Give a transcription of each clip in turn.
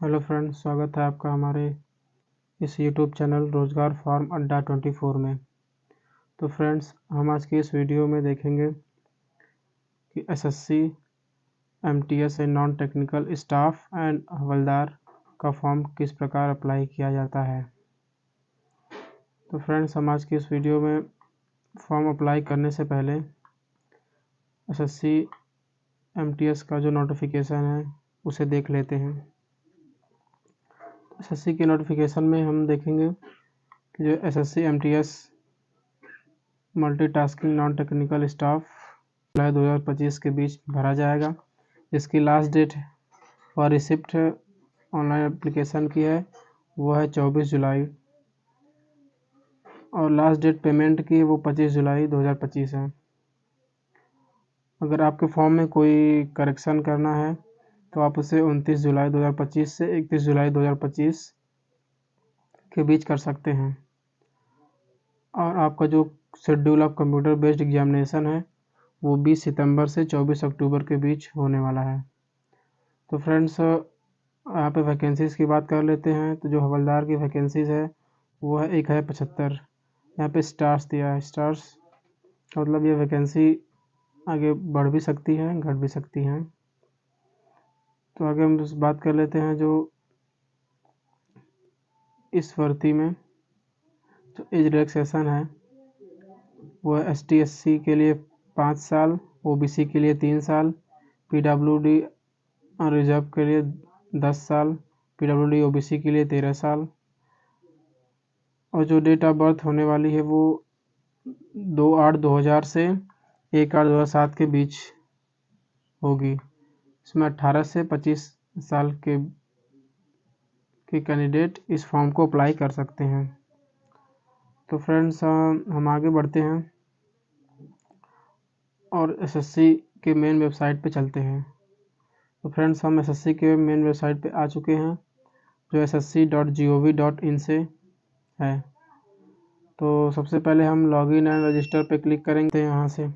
Hello friends, स्वागत है आपका हमारे इस यूट्यूब चैनल रोज़गार फार्म अड्डा 24 में। तो फ्रेंड्स, हम आज की इस वीडियो में देखेंगे कि SSC, MTS and non technical staff and हवलदार का फॉर्म किस प्रकार अप्लाई किया जाता है। तो फ्रेंड्स, हम आज की इस वीडियो में फॉर्म अप्लाई करने से पहले एसएससी एमटीएस का जो नोटिफिकेशन है उसे देख लेते हैं। एसएससी के नोटिफिकेशन में हम देखेंगे कि जो SSC MTS multitasking non technical staff जुलाई 2025 के बीच भरा जाएगा। इसकी last date for receipt online application की है वो है 24 जुलाई और लास्ट डेट पेमेंट की वो 25 जुलाई 2025 है। अगर आपके फॉर्म में कोई करेक्शन करना है तो आप उसे 29 जुलाई 2025 से 31 जुलाई 2025 के बीच कर सकते हैं। और आपका जो schedule of computer based examination है वो 20 सितंबर से 24 अक्टूबर के बीच होने वाला है। तो फ्रेंड्स, यहाँ पे वैकेंसीज़ की बात कर लेते हैं। तो जो हवलदार की वैकेंसीज़ है वो है 1,075। यहाँ पे स्टार्स दिया है। स्टार्स मतलब ये वैकेंसी आगे बढ़ भी सकती है, घट भी सकती हैं। तो आगे हम बात कर लेते हैं जो इस भर्ती में जो एज रिलैक्सेशन है वो है ST SC के लिए 5 साल, OBC के लिए 3 साल, PWD और रिजर्व के लिए 10 साल, PWD OBC के लिए 13 साल। और जो डेट ऑफ बर्थ होने वाली है वो 2/8/2000 से 1/8/2007 के बीच होगी। इसमें 18 से 25 साल के कैंडिडेट इस फॉर्म को अप्लाई कर सकते हैं। तो फ्रेंड्स, हम आगे बढ़ते हैं और एसएससी के मेन वेबसाइट पे चलते हैं। तो फ्रेंड्स, हम एसएससी के मेन वेबसाइट पे आ चुके हैं जो ssc.gov.in से है। तो सबसे पहले हम लॉगिन एंड रजिस्टर पे क्लिक करेंगे। यहाँ से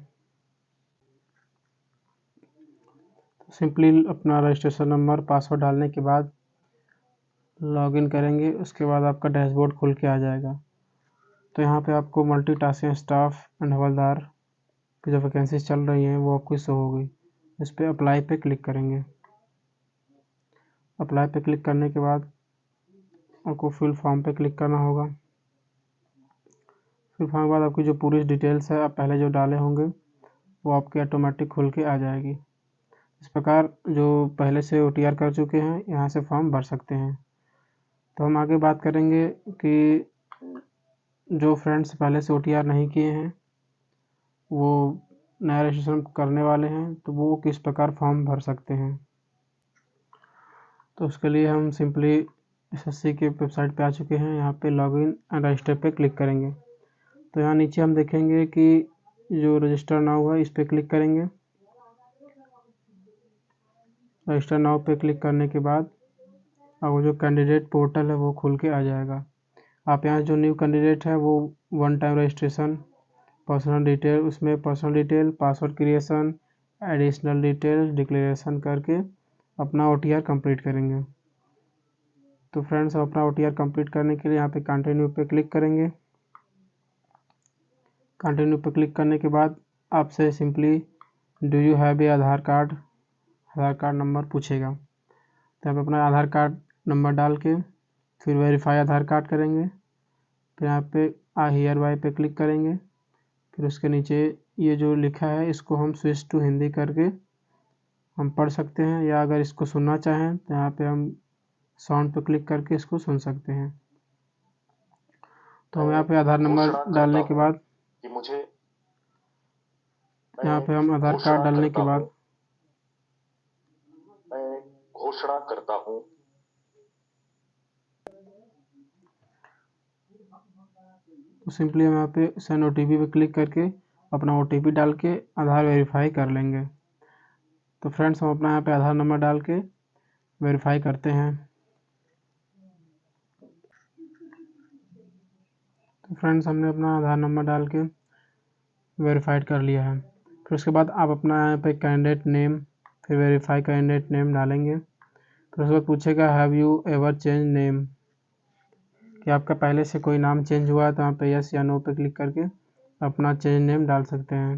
सिंपली अपना रजिस्ट्रेशन नंबर, पासवर्ड डालने के बाद लॉगिन करेंगे। उसके बाद आपका डैशबोर्ड खुल के आ जाएगा। तो यहाँ पे आपको मल्टीटास्किंग स्टाफ एंड हवलदार की जो वैकेंसीज चल रही हैं वो आपको शो होगी। इस पर अप्लाई पे क्लिक करेंगे। अप्लाई पे क्लिक करने के बाद आपको फिल फॉर्म पे क्लिक करना होगा। फिल फॉर्म के बाद आपकी जो पूरी डिटेल्स है आप पहले जो डाले होंगे वो आपकी ऑटोमेटिक खुल के आ जाएगी। इस प्रकार जो पहले से OTR कर चुके हैं यहाँ से फॉर्म भर सकते हैं। तो हम आगे बात करेंगे कि जो फ्रेंड्स पहले से OTR नहीं किए हैं वो नया रजिस्ट्रेशन करने वाले हैं तो वो किस प्रकार फॉर्म भर सकते हैं। तो उसके लिए हम सिंपली एसएससी के वेबसाइट पे आ चुके हैं। यहाँ पे लॉगिन एंड रजिस्टर पे क्लिक करेंगे। तो यहाँ नीचे हम देखेंगे कि जो रजिस्टर नाउ है इस पर क्लिक करेंगे। रजिस्टर नाउ पे क्लिक करने के बाद आपको जो कैंडिडेट पोर्टल है वो खुल के आ जाएगा। आप यहाँ जो न्यू कैंडिडेट है वो 1 टाइम रजिस्ट्रेशन, पर्सनल डिटेल, उसमें personal detail, password creation, additional detail, declaration करके अपना OTR कंप्लीट करेंगे। तो फ्रेंड्स, अपना OTR कंप्लीट करने के लिए यहाँ पे कंटिन्यू पे क्लिक करेंगे। कंटिन्यू पे क्लिक करने के बाद आपसे simply do you have A Aadhaar card number पूछेगा। तो यहाँ पे अपना आधार कार्ड नंबर डाल के फिर वेरीफाई आधार कार्ड करेंगे। फिर यहाँ पे आई हियर बाय पे क्लिक करेंगे। फिर उसके नीचे ये जो लिखा है इसको हम स्विच टू हिंदी करके हम पढ़ सकते हैं, या अगर इसको सुनना चाहें तो यहाँ पे हम साउंड पे क्लिक करके इसको सुन सकते हैं। तो हम यहाँ पे आधार नंबर डालने के बाद कि मुझे यहाँ पे हम आधार कार्ड डालने के बाद मैं घोषणा करता हूँ तो सिंपली हम यहाँ पे सेंड OTP पे क्लिक करके अपना OTP डाल के आधार वेरीफाई कर लेंगे। तो फ्रेंड्स, हम अपना यहाँ पे आधार नंबर डाल के वेरीफाई करते हैं। तो फ्रेंड्स, हमने अपना आधार नंबर डाल के वेरीफाइड कर लिया है। फिर उसके बाद आप अपना यहाँ पे कैंडिडेट नेम, फिर वेरीफाई कैंडिडेट नेम डालेंगे। फिर उसके बाद पूछेगा have you ever change name, कि आपका पहले से कोई नाम चेंज हुआ है, तो यहाँ पे यस या नो पे क्लिक करके अपना चेंज नेम डाल सकते हैं।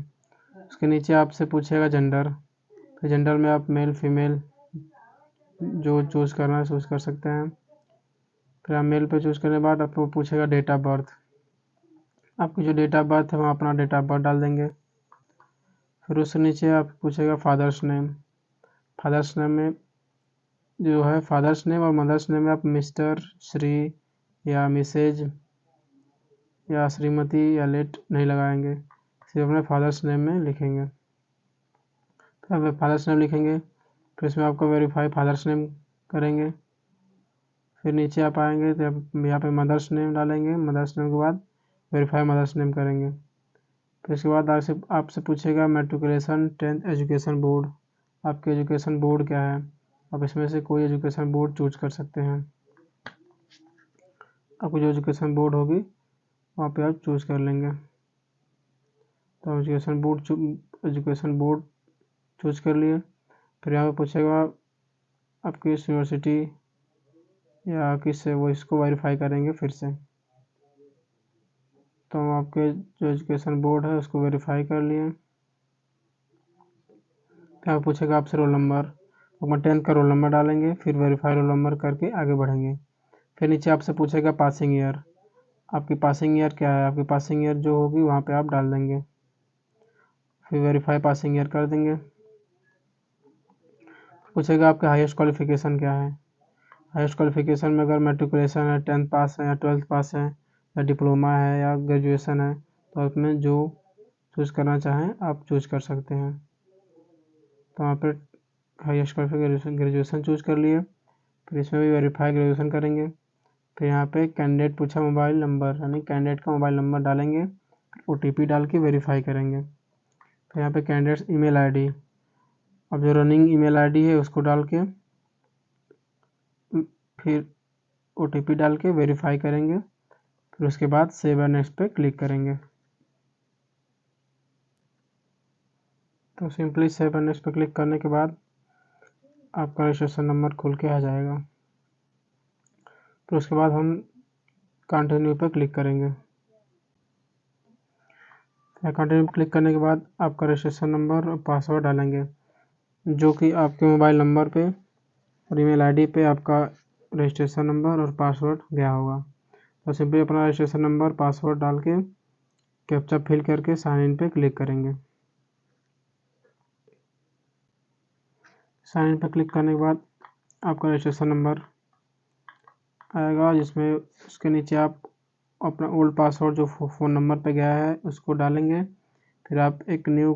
उसके नीचे आपसे पूछेगा जेंडर, तो जेंडर में आप मेल फीमेल जो चूज़ करना है चूज़ कर सकते हैं। फिर आप मेल पे चूज़ करने के बाद आपको पूछेगा डेट ऑफ बर्थ, आपकी जो डेट ऑफ बर्थ है वहाँ अपना डेट ऑफ बर्थ डाल देंगे। फिर उससे नीचे आप पूछेगा फादर्स नेम, फादर्स नेम में जो है फादर्स नेम और मदर्स नेम में आप मिस्टर, श्री या मिसेज या श्रीमती या लेट नहीं लगाएंगे, सिर्फ अपने फादर्स नेम में लिखेंगे। फिर आप फादर्स नेम लिखेंगे, फिर इसमें आपको वेरीफाई फादर्स नेम करेंगे। फिर नीचे आप आएंगे तो यहाँ पे मदर्स नेम डालेंगे, मदर्स नेम के बाद वेरीफाई मदर्स नेम करेंगे। फिर इसके बाद आपसे पूछेगा मैट्रिकुलेशन 10th एजुकेशन बोर्ड, आपके एजुकेशन बोर्ड क्या है, आप इसमें से कोई एजुकेशन बोर्ड चूज कर सकते हैं। आपको जो एजुकेशन बोर्ड होगी वहाँ पे आप चूज़ कर लेंगे। तो एजुकेशन बोर्ड चूज़ कर लिए। फिर यहाँ पे पूछेगा आप किस यूनिवर्सिटी या किस से वो इसको वेरीफाई करेंगे फिर से। तो हम आपके जो एजुकेशन बोर्ड है उसको वेरीफाई कर लिए। फिर पूछेगा आपसे रोल नंबर, अपना 10th का रोल नंबर डालेंगे, फिर वेरीफाई रोल नंबर करके आगे बढ़ेंगे। फिर नीचे आपसे पूछेगा पासिंग ईयर, आपकी पासिंग ईयर क्या है, आपकी पासिंग ईयर जो होगी वहाँ पे आप डाल देंगे। फिर वेरीफाई पासिंग ईयर कर देंगे। पूछेगा आपका हाईएस्ट क्वालिफिकेशन क्या है, हाईएस्ट क्वालिफिकेशन में अगर मैट्रिकुलेशन है, 10th पास है या 12th पास है या डिप्लोमा है या ग्रेजुएशन है, तो उसमें जो चूज़ करना चाहें आप चूज़ कर सकते हैं। तो वहाँ पर हाईएस्ट क्वालिफिकेशन ग्रेजुएशन चूज़ कर लिए। फिर इसमें भी वेरीफाई ग्रेजुएशन करेंगे। फिर यहाँ पे कैंडिडेट पूछा मोबाइल नंबर, यानी कैंडिडेट का मोबाइल नंबर डालेंगे, OTP डाल के वेरीफाई करेंगे। फिर यहाँ पे कैंडिडेट्स ईमेल आईडी, अब जो रनिंग ईमेल आईडी है उसको डाल के फिर OTP डाल के वेरीफाई करेंगे। फिर उसके बाद सेव एंड नेक्स्ट पे क्लिक करेंगे। तो सिंपली सेव एंड नेक्स्ट पे क्लिक करने के बाद आपका रजिस्ट्रेशन नंबर खुल के आ जाएगा। फिर उसके बाद हम कंटिन्यू पे क्लिक करेंगे। कंटिन्यू पे क्लिक करने के बाद आपका रजिस्ट्रेशन नंबर और पासवर्ड डालेंगे, जो कि आपके मोबाइल नंबर पे और ईमेल आईडी पे आपका रजिस्ट्रेशन नंबर और पासवर्ड गया होगा। तो सिंपली अपना रजिस्ट्रेशन नंबर पासवर्ड डाल के कैप्चा फिल करके साइन इन पे क्लिक करेंगे। साइन इन पे क्लिक करने के बाद आपका रजिस्ट्रेशन नंबर आएगा, जिसमें उसके नीचे आप अपना ओल्ड पासवर्ड जो फ़ोन नंबर पे गया है उसको डालेंगे। फिर आप एक न्यू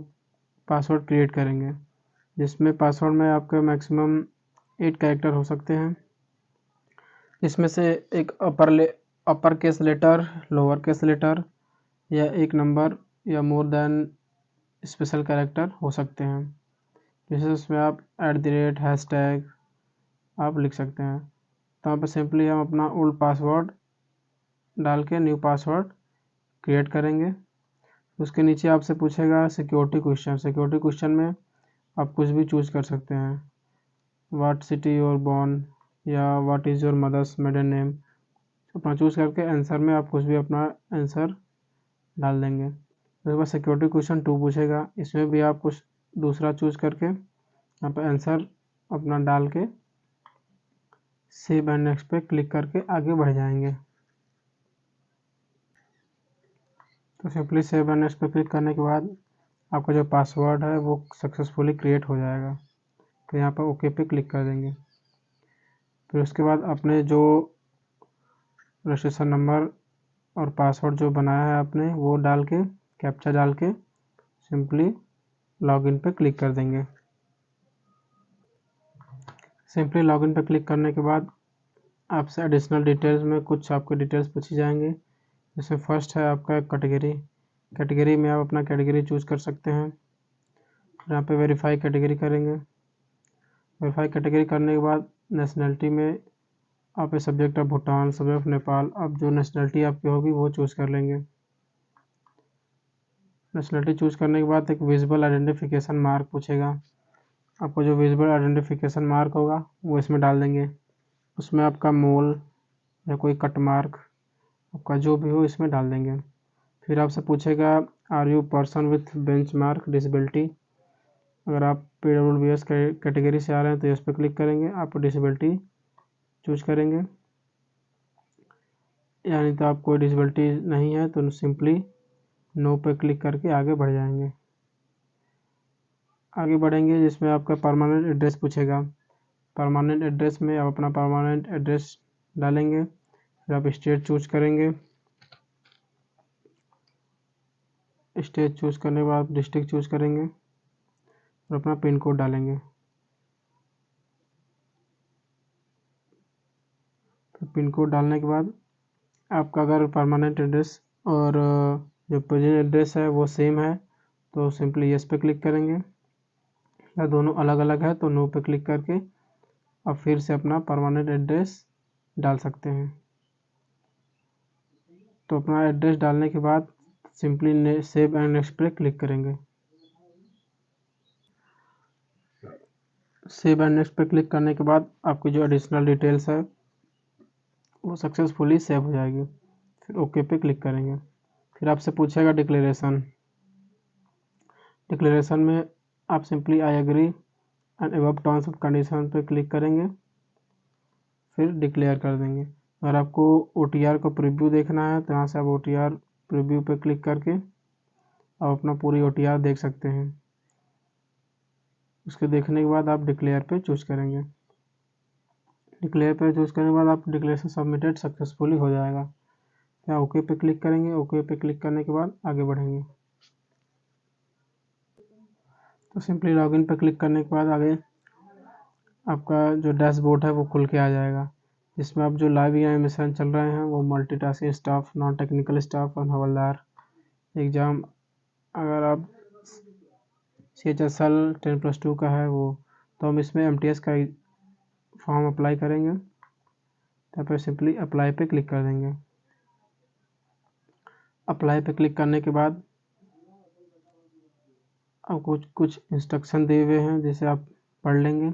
पासवर्ड क्रिएट करेंगे, जिसमें पासवर्ड में आपके मैक्सिमम 8 कैरेक्टर हो सकते हैं। इसमें से एक upper case letter, lower case letter या एक नंबर या मोर देन स्पेशल कैरेक्टर हो सकते हैं। जैसे उसमें आप @ हैशटैग आप लिख सकते हैं। तो यहाँ पर सिंपली हम अपना ओल्ड पासवर्ड डाल के न्यू पासवर्ड क्रिएट करेंगे। उसके नीचे आपसे पूछेगा सिक्योरिटी क्वेश्चन में आप कुछ भी चूज़ कर सकते हैं, व्हाट सिटी यूर बॉर्न या what is your mother's maiden name, अपना चूज़ करके आंसर में आप कुछ भी अपना आंसर डाल देंगे। उसके बाद सिक्योरिटी क्वेश्चन 2 पूछेगा, इसमें भी आप कुछ दूसरा चूज़ करके यहाँ पर आंसर अपना डाल के सेव एंड नेक्स्ट पे क्लिक करके आगे बढ़ जाएंगे। तो सिंपली सेव एंड नेक्स्ट पे क्लिक करने के बाद आपका जो पासवर्ड है वो सक्सेसफुली क्रिएट हो जाएगा। तो यहाँ पर ओके पे क्लिक कर देंगे। फिर उसके बाद अपने जो रजिस्ट्रेशन नंबर और पासवर्ड जो बनाया है आपने वो डाल के कैप्चा डाल के सिंपली लॉगिन पे क्लिक कर देंगे। सिंपली लॉगिन पे क्लिक करने के बाद आपसे एडिशनल डिटेल्स में कुछ आपके डिटेल्स पूछी जाएंगे। जैसे फर्स्ट है आपका कैटेगरी में आप अपना कैटेगरी चूज़ कर सकते हैं। यहाँ पे वेरीफाई कैटेगरी करेंगे। वेरीफाई कैटेगरी करने के बाद नेशनलिटी में आप subject of Bhutan, subject of Nepal, अब जो नेशनलिटी आपकी होगी वो चूज़ कर लेंगे। नेशनलिटी चूज़ करने के बाद एक विजिबल आइडेंटिफिकेशन मार्क पूछेगा, आपको जो विजिबल आइडेंटिफिकेशन मार्क होगा वो इसमें डाल देंगे। उसमें आपका मोल या कोई कट मार्क आपका जो भी हो इसमें डाल देंगे। फिर आपसे पूछेगा are you person with benchmark disability. अगर आप PWS कैटेगरी से आ रहे हैं तो इस पर क्लिक करेंगे, आप डिसेबिलिटी चूज करेंगे। यानी तो आप कोई डिसेबिलिटी नहीं है तो सिंपली नो पे क्लिक करके आगे बढ़ जाएंगे। आगे बढ़ेंगे जिसमें आपका परमानेंट एड्रेस पूछेगा। परमानेंट एड्रेस में आप अपना परमानेंट एड्रेस डालेंगे। फिर आप स्टेट चूज करेंगे। स्टेट चूज करने के बाद डिस्ट्रिक्ट चूज करेंगे और अपना पिन कोड डालेंगे। फिर पिन कोड डालने के बाद आपका अगर परमानेंट एड्रेस और जो प्रेजेंट एड्रेस है वो सेम है तो सिंपली यस पे क्लिक करेंगे, या दोनों अलग अलग है तो नो पे क्लिक करके अब फिर से अपना परमानेंट एड्रेस डाल सकते हैं। तो अपना एड्रेस डालने के बाद सिंपली सेव एंड नेक्स्ट पे क्लिक करेंगे। सेव एंड नेक्स्ट पे क्लिक करने के बाद आपकी जो एडिशनल डिटेल्स है वो सक्सेसफुली सेव हो जाएगी। फिर ओके पे क्लिक करेंगे। फिर आपसे पूछेगा डिक्लेरेशन। डिक्लेरेशन में आप simply I agree and above terms of condition पे क्लिक करेंगे, फिर डिक्लेयर कर देंगे। अगर आपको OTR को प्रीव्यू देखना है तो यहाँ से आप OTR प्रीव्यू पे क्लिक करके आप अपना पूरी OTR देख सकते हैं। उसके देखने के बाद आप डिक्लेयर पे चूज करेंगे। डिक्लेयर पे चूज करने के बाद आप डिक्लेरेशन सबमिटेड सक्सेसफुली हो जाएगा। या ओके पे क्लिक करेंगे। ओके पे क्लिक करने के बाद आगे बढ़ेंगे। तो सिंपली लॉगिन पे क्लिक करने के बाद आगे आपका जो डैशबोर्ड है वो खुल के आ जाएगा, जिसमें आप जो लाइव एग्जामिनेशन चल रहे हैं वो multitasking staff, non technical staff और हवलदार एग्ज़ाम। अगर आप CHSL 10+2 का है वो, तो हम इसमें MTS का फॉर्म अप्लाई करेंगे। यहाँ पर सिंपली अप्लाई पे क्लिक कर देंगे। अप्लाई पे क्लिक करने के बाद अब कुछ इंस्ट्रक्शन दिए हुए हैं जिसे आप पढ़ लेंगे,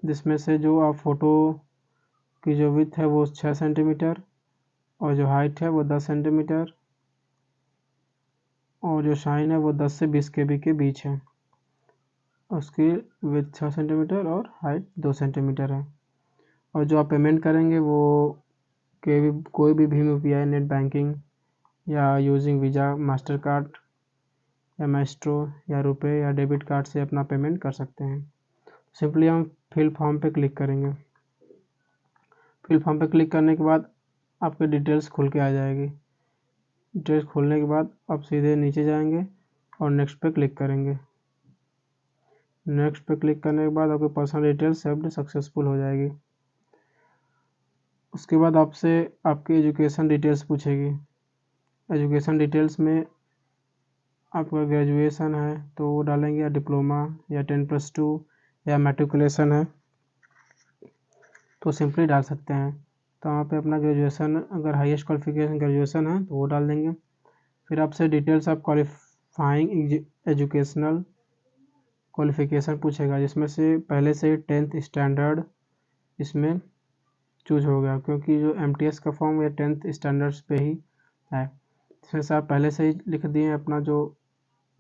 जिसमें से जो आप फ़ोटो की जो विड्थ है वो 6 सेंटीमीटर और जो हाइट है वो 10 सेंटीमीटर और जो शाइन है वो 10 से 20 KB के बीच है। उसकी विड्थ 6 सेंटीमीटर और हाइट 2 सेंटीमीटर है। और जो आप पेमेंट करेंगे वो कोई भी भीम UPI, नेट बैंकिंग या यूजिंग वीज़ा, मास्टर कार्ड या माइस्ट्रो या रुपए या डेबिट कार्ड से अपना पेमेंट कर सकते हैं। सिंपली हम फिल फॉर्म पे क्लिक करेंगे। फिल फॉर्म पे क्लिक करने के बाद आपकी डिटेल्स खुल के आ जाएगी। डिटेल्स खोलने के बाद आप सीधे नीचे जाएंगे और नेक्स्ट पे क्लिक करेंगे। नेक्स्ट पे क्लिक करने के बाद आपकी पर्सनल डिटेल्स सेव्ड सक्सेसफुल हो जाएगी। उसके बाद आपसे आपकी एजुकेशन डिटेल्स पूछेगी। एजुकेशन डिटेल्स में आपका ग्रेजुएशन है तो वो डालेंगे, या डिप्लोमा या 10+2 या मैट्रिकुलेशन है तो सिंपली डाल सकते हैं। तो वहाँ पे अपना ग्रेजुएशन, अगर हाईएस्ट क्वालिफिकेशन ग्रेजुएशन है तो वो डाल देंगे। फिर आपसे details of qualifying educational qualification पूछेगा, जिसमें से पहले से 10th स्टैंडर्ड इसमें चूज हो गया, क्योंकि जो MTS का फॉर्म या 10th स्टैंडर्ड्स पे ही है। इसमें से आप पहले से ही लिख दिए अपना जो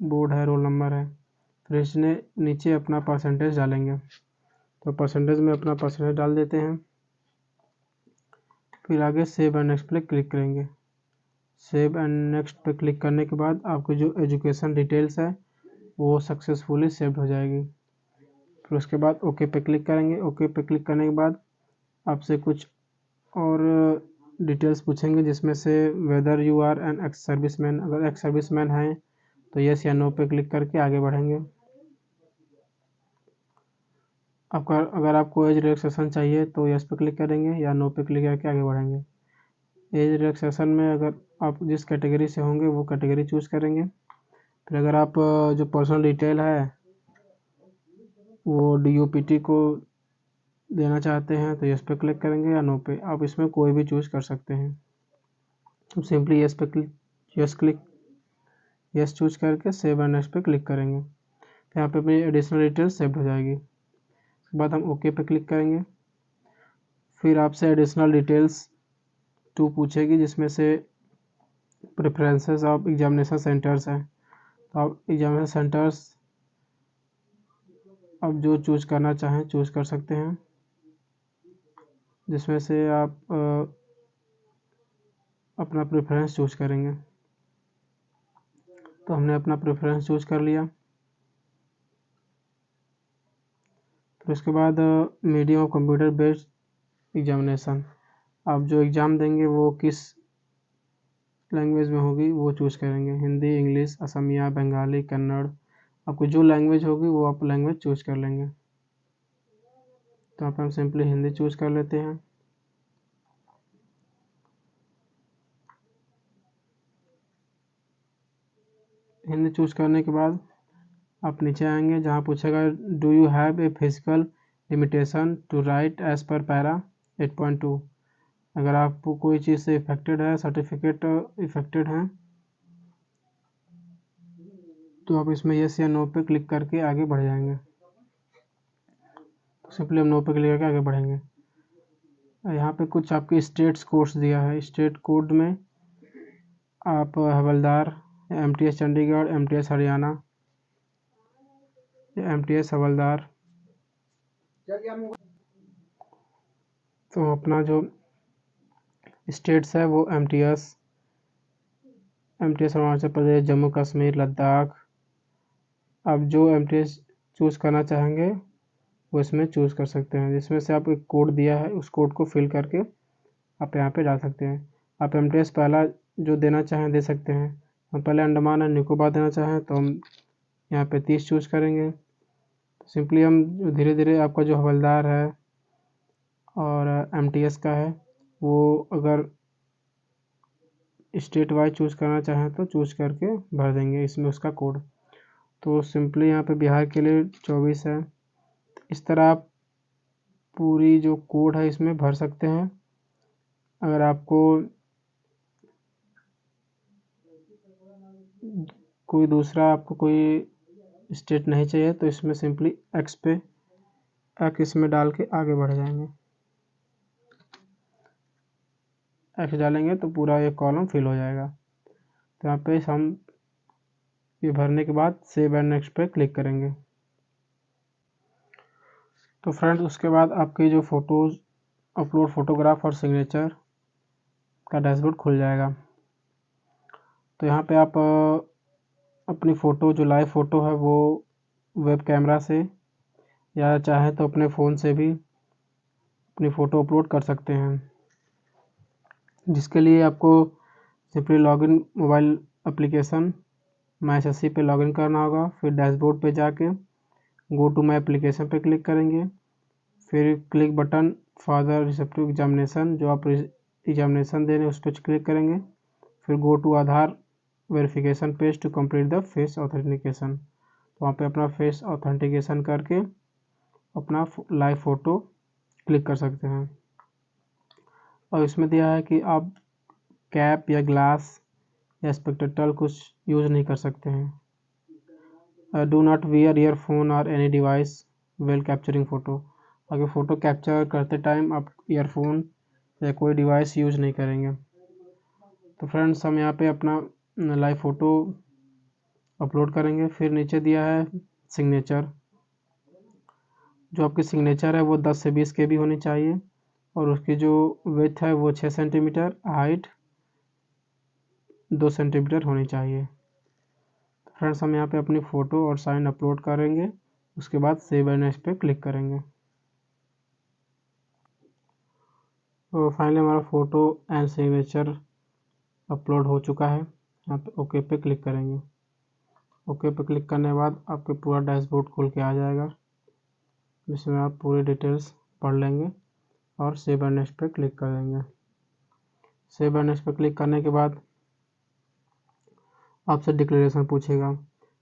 बोर्ड है, रोल नंबर है। फिर इसने नीचे अपना परसेंटेज डालेंगे, तो परसेंटेज में अपना परसेंटेज डाल देते हैं। फिर आगे सेव एंड नेक्स्ट पे क्लिक करेंगे। सेव एंड नेक्स्ट पे क्लिक करने के बाद आपकी जो एजुकेशन डिटेल्स है वो सक्सेसफुली सेव हो जाएगी। फिर उसके बाद ओके पे क्लिक करेंगे। ओके पे क्लिक करने के बाद आपसे कुछ और डिटेल्स पूछेंगे, जिसमें से whether you are an ex serviceman. अगर एक्स सर्विसमैन हैं तो यस या नो पे क्लिक करके आगे बढ़ेंगे। आपका अगर आपको एज रिलैक्सेशन चाहिए तो यस पे क्लिक करेंगे, या नो पे क्लिक करके आगे बढ़ेंगे। एज रिलैक्सेशन में अगर आप जिस कैटेगरी से होंगे वो कैटेगरी चूज करेंगे। फिर अगर आप जो पर्सनल डिटेल है वो DOPT को देना चाहते हैं तो यस पे क्लिक करेंगे, या नो पे। आप इसमें कोई भी चूज कर सकते हैं। तो सिंपली यस चूज करके सेव एंड नेक्स्ट पे क्लिक करेंगे। फिर यहाँ पे अपनी एडिशनल डिटेल्स सेव हो जाएगी। उसके बाद हम ओके पे क्लिक करेंगे। फिर आपसे एडिशनल डिटेल्स 2 पूछेगी, जिसमें से प्रेफरेंसेस ऑफ एग्जामिनेशन सेंटर्स हैं। तो आप एग्जामिनेशन सेंटर्स अब जो चूज करना चाहें चूज कर सकते हैं, जिसमें से आप अपना प्रेफरेंस चूज करेंगे। तो हमने अपना प्रेफरेंस चूज कर लिया। फिर उसके बाद medium of computer based examination, आप जो एग्ज़ाम देंगे वो किस लैंग्वेज में होगी वो चूज़ करेंगे, हिंदी, इंग्लिश, असमिया, बंगाली, कन्नड़, आपको जो लैंग्वेज होगी वो आप लैंग्वेज चूज़ कर लेंगे। तो यहाँ पर हम सिंपली हिंदी चूज़ कर लेते हैं। हिंदी चूज़ करने के बाद आप नीचे आएंगे, जहाँ पूछेगा do you have a physical limitation to write as per para 8.2, अगर आपको कोई चीज़ से इफेक्टेड है, सर्टिफिकेट इफेक्टेड है, तो आप इसमें यस या नो पे क्लिक करके आगे बढ़ जाएंगे। तो सिंपली हम नो पे क्लिक करके आगे बढ़ेंगे। यहाँ पे कुछ आपके स्टेट्स कोड्स दिया है। स्टेट कोड में आप हवलदार, MTS Chandigarh, MTS Haryana, MTS हवलदार, तो अपना जो स्टेट्स है वो MTS अरुणाचल प्रदेश, जम्मू कश्मीर, लद्दाख, आप जो MTS चूज़ करना चाहेंगे वो इसमें चूज़ कर सकते हैं, जिसमें से आप एक कोड दिया है उस कोड को फिल करके आप यहाँ पे डाल सकते हैं। आप MTS पहला जो देना चाहें दे सकते हैं। हम पहले अंडमान एंड निकोबार देना चाहें तो हम यहाँ पे 30 चूज़ करेंगे। तो सिंपली हम धीरे धीरे आपका जो हवलदार है और MTS का है वो अगर स्टेट वाइज चूज़ करना चाहें तो चूज़ करके भर देंगे इसमें उसका कोड। तो सिंपली यहाँ पे बिहार के लिए 24 है। इस तरह आप पूरी जो कोड है इसमें भर सकते हैं। अगर आपको कोई दूसरा आपको कोई स्टेट नहीं चाहिए तो इसमें सिंपली एक्स पे एक्स इसमें डाल के आगे बढ़ जाएंगे। एक्स डालेंगे तो पूरा ये कॉलम फिल हो जाएगा। तो यहाँ पे हम ये भरने के बाद सेव एंड नेक्स्ट पे क्लिक करेंगे। तो फ्रेंड्स उसके बाद आपकी जो फ़ोटोज़ अपलोड फ़ोटोग्राफ और सिग्नेचर का डैशबोर्ड खुल जाएगा। तो यहाँ पे आप अपनी फ़ोटो जो लाइव फ़ोटो है वो वेब कैमरा से या चाहे तो अपने फ़ोन से भी अपनी फ़ोटो अपलोड कर सकते हैं, जिसके लिए आपको सिंपली लॉगिन मोबाइल एप्लीकेशन माई SSC पे लॉगिन करना होगा। फिर डैशबोर्ड पे जाके गो टू माई एप्लीकेशन पे क्लिक करेंगे। फिर click button for the receptive examination, जो आप एग्जामिनेशन दे रहे हैं उस पर क्लिक करेंगे। फिर go to Aadhaar verification page to complete the face authentication, तो वहाँ पे अपना फेस ऑथेंटिकेशन करके अपना लाइव फ़ोटो क्लिक कर सकते हैं। और इसमें दिया है कि आप कैप या ग्लास या स्पेक्टेकल कुछ यूज़ नहीं कर सकते हैं। डू नॉट वियर ईयरफोन और any device well capturing photo, अगर फ़ोटो कैप्चर करते टाइम आप ईयरफोन या कोई डिवाइस यूज़ नहीं करेंगे। तो फ्रेंड्स हम यहाँ पे अपना लाइव फ़ोटो अपलोड करेंगे। फिर नीचे दिया है सिग्नेचर, जो आपकी सिग्नेचर है वो 10 से 20 KB होनी चाहिए और उसकी जो विड्थ है वो 6 सेंटीमीटर, हाइट 2 सेंटीमीटर होनी चाहिए। फ्रेंड्स हम यहाँ पे अपनी फ़ोटो और साइन अपलोड करेंगे, उसके बाद सेव एंड नेक्स्ट पे क्लिक करेंगे। तो फाइनली हमारा फ़ोटो एंड सिग्नेचर अपलोड हो चुका है। यहाँ पे ओके पे क्लिक करेंगे। ओके पे क्लिक करने के बाद आपके पूरा डैशबोर्ड खुल के आ जाएगा, जिसमें आप पूरी डिटेल्स पढ़ लेंगे और सेव एंड नेक्स्ट पे क्लिक कर देंगे। सेव एंड नेक्स्ट पे क्लिक करने के बाद आपसे डिक्लेरेशन पूछेगा।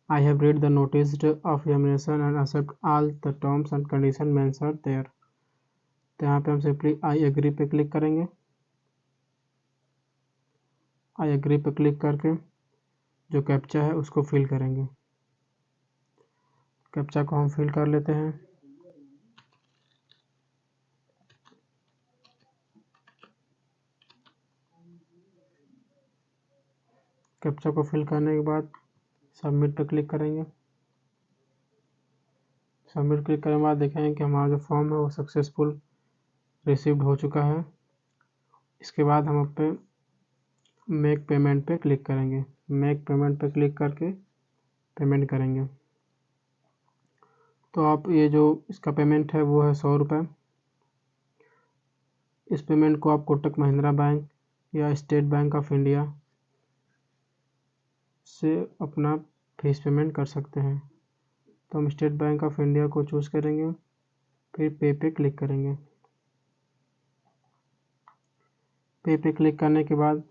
I have read the notice of examination and accept all the terms and condition mentioned there, तो यहाँ पे हम सिंपली आई एग्री पे क्लिक करेंगे। आई एग्री पे क्लिक करके जो कैप्चा है उसको फिल करेंगे। कैप्चा को हम फिल कर लेते हैं। कैप्चा को फिल करने के बाद सबमिट पर क्लिक करेंगे। सबमिट क्लिक करने के बाद देखेंगे कि हमारा जो फॉर्म है वो सक्सेसफुल रिसीव्ड हो चुका है। इसके बाद हम पे मेक पेमेंट पे क्लिक करेंगे। मेक पेमेंट पे क्लिक करके पेमेंट करेंगे। तो आप ये जो इसका पेमेंट है वो है 100 रुपये। इस पेमेंट को आप कोटक महिंद्रा बैंक या स्टेट बैंक ऑफ इंडिया से अपना फीस पेमेंट कर सकते हैं। तो हम स्टेट बैंक ऑफ इंडिया को चूज़ करेंगे, फिर पे क्लिक करेंगे। पे क्लिक करने के बाद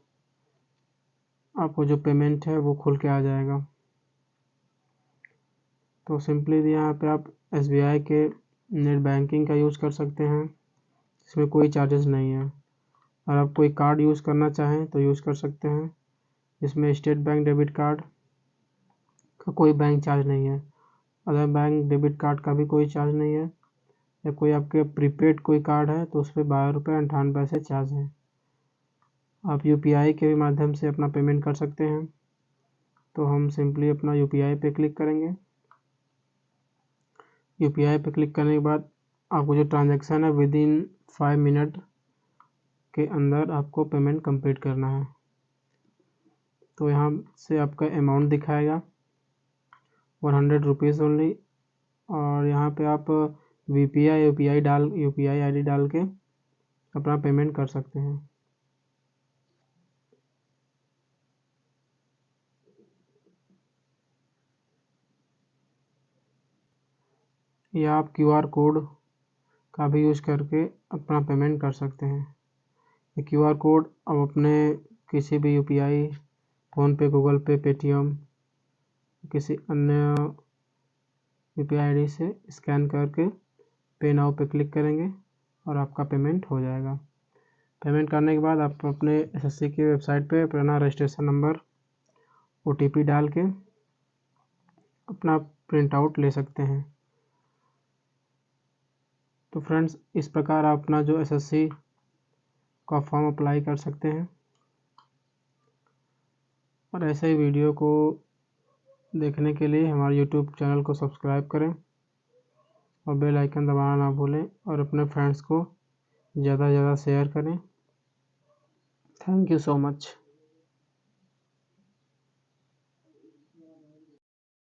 आपको जो पेमेंट है वो खुल के आ जाएगा। तो सिंपली यहाँ पे आप SBI के नेट बैंकिंग का यूज़ कर सकते हैं, इसमें कोई चार्जेस नहीं है। और आप कोई कार्ड यूज़ करना चाहें तो यूज़ कर सकते हैं, इसमें स्टेट बैंक डेबिट कार्ड का कोई बैंक चार्ज नहीं है, अदर बैंक डेबिट कार्ड का भी कोई चार्ज नहीं है, या कोई आपके प्रीपेड कोई कार्ड है तो उस पर 12.58 चार्ज है। आप UPI के भी माध्यम से अपना पेमेंट कर सकते हैं। तो हम सिंपली अपना UPI पे क्लिक करेंगे। UPI पे क्लिक करने के बाद आपको जो ट्रांजैक्शन है विदिन 5 मिनट के अंदर आपको पेमेंट कंप्लीट करना है। तो यहाँ से आपका अमाउंट दिखाएगा 100 रुपीज़ ओनली, और यहाँ पे आप UPI ID डाल के अपना पेमेंट कर सकते हैं। या आप QR कोड का भी यूज़ करके अपना पेमेंट कर सकते हैं। ये QR कोड आप अपने किसी भी UPI, फ़ोनपे, गूगल पे, पेटीएम, किसी अन्य UPI ID से स्कैन करके पे नाउ पे क्लिक करेंगे और आपका पेमेंट हो जाएगा। पेमेंट करने के बाद आप अपने SSC की वेबसाइट पे अपना रजिस्ट्रेशन नंबर OTP डाल के अपना प्रिंट आउट ले सकते हैं। तो फ्रेंड्स, इस प्रकार आप अपना जो SSC का फॉर्म अप्लाई कर सकते हैं। और ऐसे ही वीडियो को देखने के लिए हमारे YouTube चैनल को सब्सक्राइब करें और बेल आइकन दबाना ना भूलें, और अपने फ्रेंड्स को ज़्यादा से ज़्यादा शेयर करें। Thank you so much.